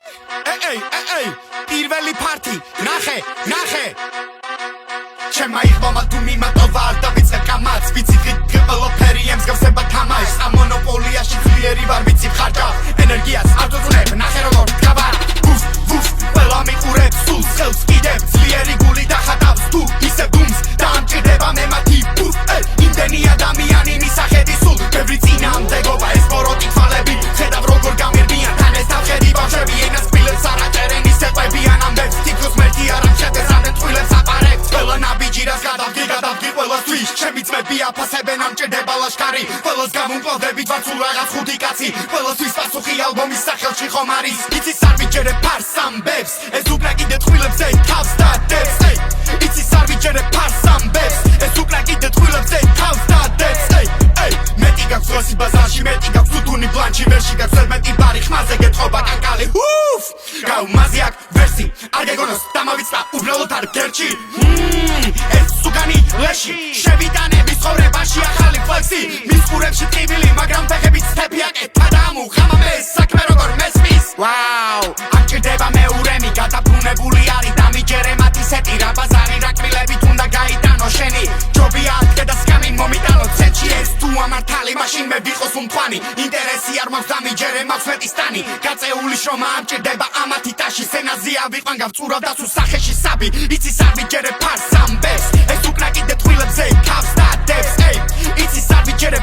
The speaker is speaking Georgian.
Ey, პირველი ფარტი, ნახე ჩემმა იღბამა თუ მიმატოვა არ დავიწყე კამაც ვიცი ყველაფერი ემსგავსება თამაშს ამ მონოპოლიაში ძლიერი ვარ ვიცი ხარჯა ენერგიას არ დოწუნებ ნახე როგორ გაბარ ვუფ ყველა მიყურებს სულს ხელს კიდევ ძლიერი გული დახატავს თუ ისე დუმს და ამჭირდება მე მათი ფუფ იმდენი ადამიანი მისახედი სულ ბევრი წინააღმდეგობა ეს ბოროტი თვალები ხედავ როგორ გამირბიან თან ეს თავხედი ბავშვები ენას კბილებს არ აჭერენ ისე ყვებიან ამდენს თითქოს მერტი არ ამხედეს ამდენ თბილებს აპარებს ყველა ნაბიჯი რას გადავდგი ყველასთვის ჩემი ძმები აფასებენ ამჭირდება ლაშქარი ყველას გამომკლავდებით ვარ სულ რაღაც ხუთი კაცი ყველასთვის პასუხი ალბომის სახელში ხომ არის იცის არ ვიჯერებ ფარს ამბებს ეს უკრა კიდე თბილებზე თავს დადებს იცის არ ვიჯერებ ფარს ამბებს ეს უკრა კიდე თბილებზე თავს დადებს მეტი გაქვს როსი ბაზარში მეტი გაქვს თუთუნი ბლანჩი ვერში გაქვს ელმენტი ბარი ხმაზე გეთხოვა კანკალი გაუმაზი აქ ვერსი არ გეგონოს დამავიწყდა უბრალოდ არ გერჩი ეს სუგანი ლეში შევიტანები ცხოვრებაში ახალი ფლექსი მის ყურებში ტკივილი მაგრამ ფეხებით სტეპი აკეთა და ამუღამამე საქმე როგორ მესმის ვაუ ამჭირდება მეურემი გადაფუნებული არის დამიჯერე მათი სეტი რა ბაზარი რა კბილებით უნდა გაიტანო შენი ჯობია ათქე და სკამი მომიტანო ცეთში ეს თუ ამართალი მაშინ მე ვიყოს უმთვანი ინტერესი არ მაქვს დამიჯერე მაქვს მეტი სტანი გაწეული შრომა ამჭირდება ამათი ტაში სცენაზეა ვიყვან გავწურავ და სულ სახეში საბი იცის არ ვიჯერე ფარს ამბებს ეს უკრა კიდე თბილებზე თავს დადებს იცის არ ვიჯერე